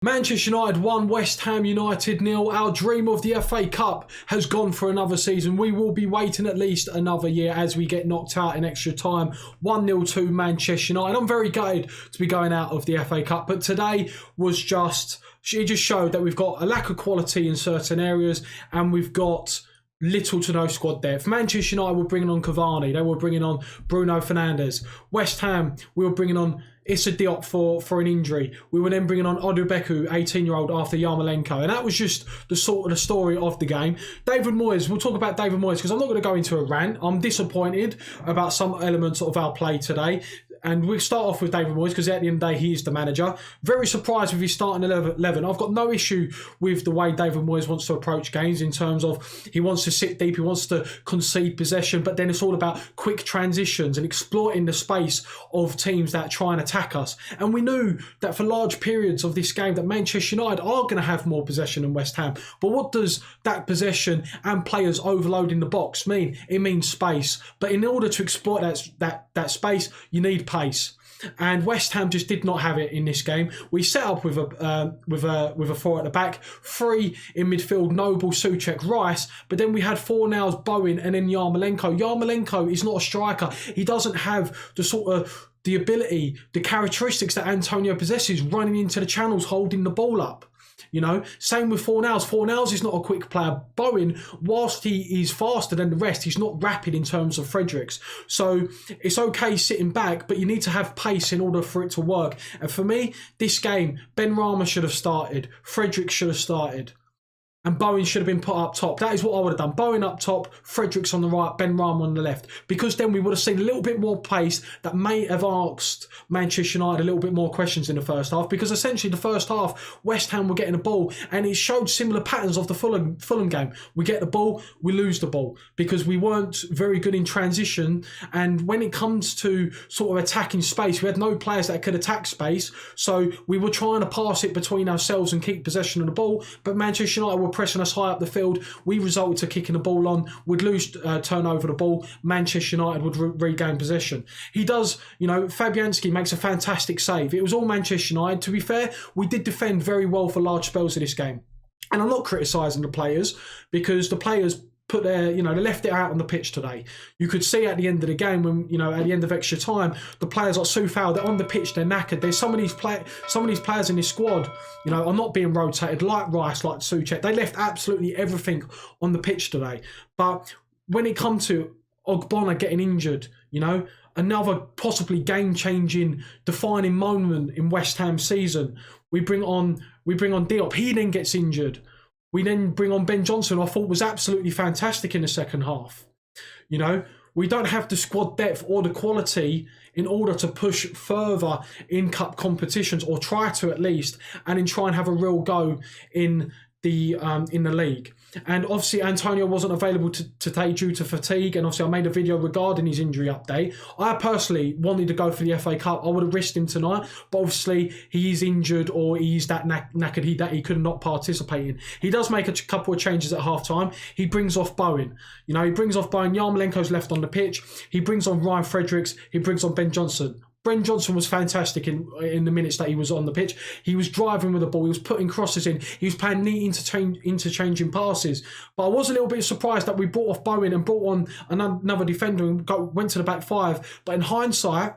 Manchester United 1, West Ham United 0. Our dream of the FA Cup has gone for another season. We will be waiting at least another year as we get knocked out in extra time. 1-0 to Manchester United. I'm very gutted to be going out of the FA Cup, but today was it just showed that we've got a lack of quality in certain areas and we've got little to no squad depth. Manchester United were bringing on Cavani. They were bringing on Bruno Fernandes. West Ham, we were bringing on Issa Diop for an injury. We were then bringing on Odubeku, 18-year-old, after Yarmolenko. And that was just the story of the game. David Moyes, we'll talk about David Moyes because I'm not going to go into a rant. I'm disappointed about some elements of our play today. And we'll start off with David Moyes because at the end of the day, he is the manager. Very surprised with his starting 11. I've got no issue with the way David Moyes wants to approach games in terms of he wants to sit deep, he wants to concede possession, but then it's all about quick transitions and exploiting the space of teams that try and attack us. And we knew that for large periods of this game that Manchester United are going to have more possession than West Ham. But what does that possession and players overloading the box mean? It means space. But in order to exploit that space, you need pace. And West Ham just did not have it in this game. We set up with a four at the back, three in midfield: Noble, Souček, Rice. But then we had four nows: Bowen and then Yarmolenko. Yarmolenko is not a striker. He doesn't have the ability, the characteristics that Antonio possesses, running into the channels, holding the ball up. You know, same with Fornals. Fornals is not a quick player. Bowen, whilst he is faster than the rest, he's not rapid in terms of Fredericks. So it's okay sitting back, but you need to have pace in order for it to work. And for me, this game, Ben Rama should have started. Fredericks should have started. And Bowen should have been put up top. That is what I would have done. Bowen up top, Fredericks on the right, Ben Rama on the left. Because then we would have seen a little bit more pace that may have asked Manchester United a little bit more questions in the first half. Because essentially the first half, West Ham were getting the ball and it showed similar patterns of the Fulham game. We get the ball, we lose the ball because we weren't very good in transition. And when it comes to sort of attacking space, we had no players that could attack space. So we were trying to pass it between ourselves and keep possession of the ball. But Manchester United were pressing us high up the field. We resulted to kicking the ball on. We'd lose turn over the ball. Manchester United would regain possession. He does, Fabianski makes a fantastic save. It was all Manchester United. To be fair, we did defend very well for large spells of this game. And I'm not criticising the players because the players put their, they left it out on the pitch today. You could see at the end of the game when, at the end of extra time, the players like Soufal, they're on the pitch, they're knackered. There's some of these players in this squad, are not being rotated, like Rice, like Souček. They left absolutely everything on the pitch today. But when it comes to Ogbonna getting injured, another possibly game-changing, defining moment in West Ham's season, we bring on Diop. He then gets injured. We then bring on Ben Johnson, who I thought was absolutely fantastic in the second half. We don't have the squad depth or the quality in order to push further in cup competitions, or try to at least, and then try and have a real go in the league. And obviously Antonio wasn't available today due to fatigue, and obviously I made a video regarding his injury update. I personally wanted to go for the FA Cup. I would have risked him tonight, but obviously he is injured, or he's that knackered that he could not participate in. He does make a couple of changes at half time. He brings off Bowen. He brings off Bowen. Yarmolenko's left on the pitch. He brings on Ryan Fredericks. He brings on Ben Johnson. Ben Johnson was fantastic in the minutes that he was on the pitch. He was driving with the ball. He was putting crosses in. He was playing neat interchanging passes. But I was a little bit surprised that we brought off Bowen and brought on another defender and went to the back five. But in hindsight,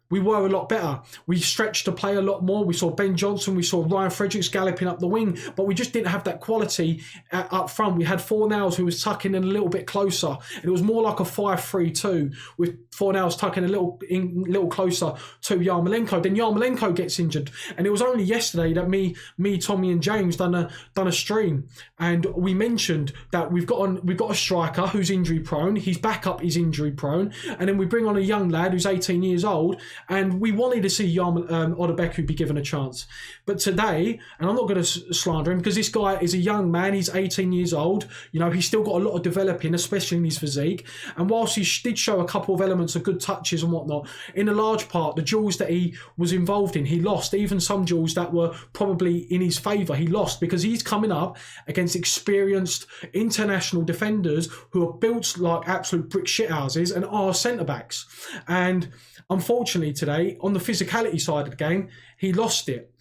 we were a lot better. We stretched the play a lot more. We saw Ben Johnson, we saw Ryan Fredericks galloping up the wing, but we just didn't have that quality up front. We had Fornals who was tucking in a little bit closer. And it was more like a 5-3-2 with Fornals tucking a little closer to Yarmolenko. Then Yarmolenko gets injured. And it was only yesterday that me, Tommy and James done a stream. And we mentioned that we've got a striker who's injury prone. His backup is injury prone. And then we bring on a young lad who's 18 years old. And we wanted to see Odubeku be given a chance. But today, and I'm not going to slander him because this guy is a young man, he's 18 years old. He's still got a lot of developing, especially in his physique. And whilst he did show a couple of elements of good touches and whatnot, in a large part, the duels that he was involved in, he lost. Even some duels that were probably in his favour, he lost because he's coming up against experienced international defenders who are built like absolute brick shithouses and are centre-backs. And unfortunately today, on the physicality side of the game, he lost it.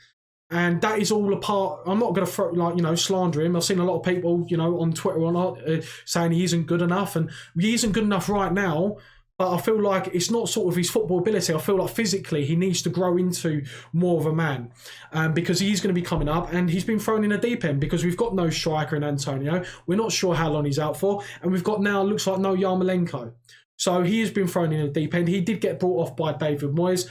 And that is all a part. I'm not going to throw, slander him. I've seen a lot of people, on Twitter or not, saying he isn't good enough, and he isn't good enough right now. But I feel like it's not sort of his football ability. I feel like physically he needs to grow into more of a man, because he's going to be coming up, and he's been thrown in a deep end because we've got no striker in Antonio. We're not sure how long he's out for, and we've got now looks like no Yarmolenko. So he has been thrown in a deep end. He did get brought off by David Moyes.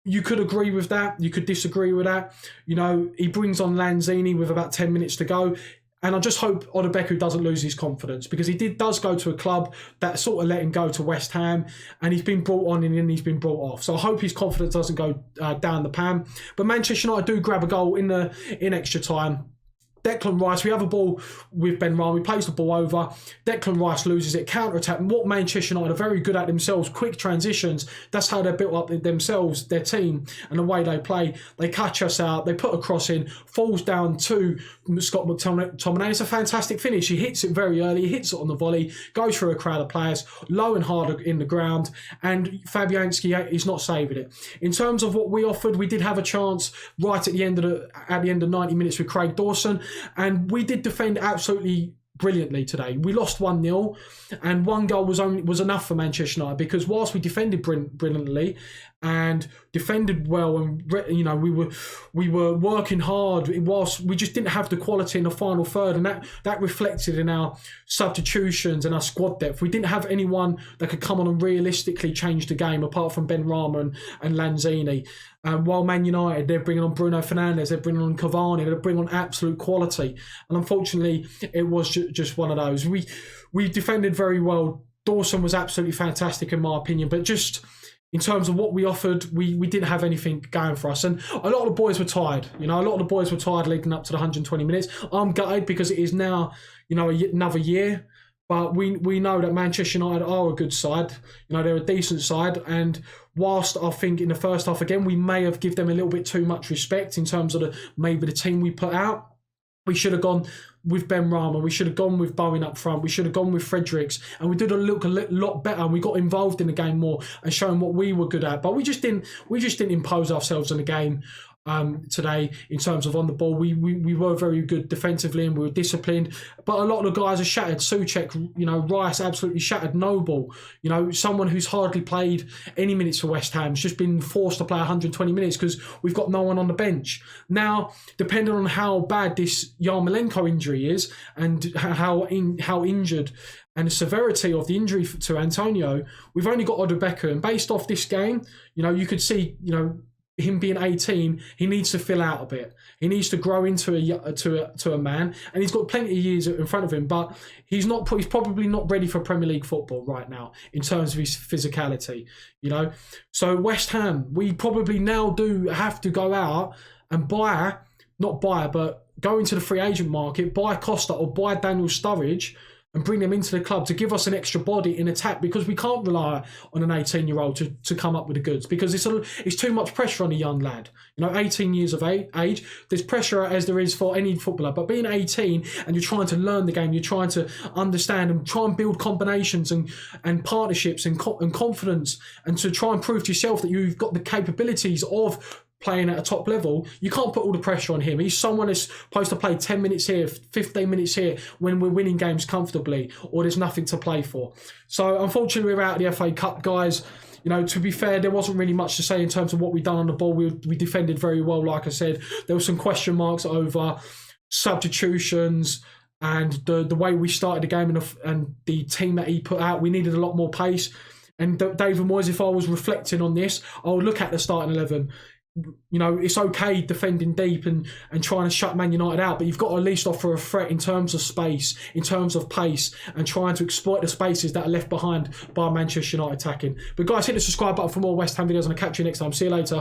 You could agree with that. You could disagree with that. He brings on Lanzini with about 10 minutes to go. And I just hope Odebeku doesn't lose his confidence, because he does go to a club that sort of let him go to West Ham, and he's been brought on and then he's been brought off. So I hope his confidence doesn't go down the pan. But Manchester United do grab a goal in extra time. Declan Rice, we have a ball with Ben Rama, he plays the ball over, Declan Rice loses it, counter-attack. And what Manchester United are very good at themselves, quick transitions, that's how they're built up themselves, their team, and the way they play. They catch us out, they put a cross in, falls down to Scott McTominay. It's a fantastic finish. He hits it very early, he hits it on the volley, goes through a crowd of players, low and hard in the ground, and Fabianski is not saving it. In terms of what we offered, we did have a chance right at the end of 90 minutes with Craig Dawson. And we did defend absolutely brilliantly today. We lost 1-0, and one goal was enough for Manchester United, because whilst we defended brilliantly and defended well, and we were working hard, whilst we just didn't have the quality in the final third, and that reflected in our substitutions and our squad depth. We didn't have anyone that could come on and realistically change the game apart from Ben Rama and Lanzini. While Man United, they're bringing on Bruno Fernandes, they're bringing on Cavani, they're bringing on absolute quality. And unfortunately, it was just one of those. We defended very well. Dawson was absolutely fantastic in my opinion, but just in terms of what we offered, we didn't have anything going for us. And a lot of the boys were tired. A lot of the boys were tired leading up to the 120 minutes. I'm gutted because it is now, another year. But we know that Manchester United are a good side. They're a decent side. And whilst I think in the first half, again, we may have given them a little bit too much respect in terms of maybe the team we put out. We should have gone with Ben Rama. We should have gone with Bowen up front. We should have gone with Fredericks. And we did look a lot better. And we got involved in the game more and shown what we were good at. But we just didn't impose ourselves on the game today in terms of on the ball. We were very good defensively and we were disciplined, but a lot of the guys are shattered. Souček, Rice absolutely shattered. Noble, someone who's hardly played any minutes for West Ham, has just been forced to play 120 minutes because we've got no one on the bench. Now, depending on how bad this Yarmolenko injury is and how injured and the severity of the injury to Antonio, we've only got Odebeku, and based off this game, you could see, him being 18, he needs to fill out a bit. He needs to grow into a man, and he's got plenty of years in front of him. But he's probably not ready for Premier League football right now in terms of his physicality. So West Ham, we probably now do have to go out and but go into the free agent market, buy Costa or buy Daniel Sturridge, and bring them into the club to give us an extra body in attack, because we can't rely on an 18-year-old to come up with the goods, because it's too much pressure on a young lad. 18 years of age, there's pressure as there is for any footballer, but being 18 and you're trying to learn the game, you're trying to understand and try and build combinations and partnerships and confidence, and to try and prove to yourself that you've got the capabilities of playing at a top level, you can't put all the pressure on him. He's someone that's supposed to play 10 minutes here, 15 minutes here when we're winning games comfortably or there's nothing to play for. So unfortunately, we're out of the FA Cup, guys. To be fair, there wasn't really much to say in terms of what we've done on the ball. We defended very well, like I said. There were some question marks over substitutions and the way we started the game and the team that he put out. We needed a lot more pace. And David Moyes, if I was reflecting on this, I would look at the starting 11. It's okay defending deep and trying to shut Man United out, but you've got to at least offer a threat in terms of space, in terms of pace, and trying to exploit the spaces that are left behind by Manchester United attacking. But guys, hit the subscribe button for more West Ham videos, and I'll catch you next time. See you later.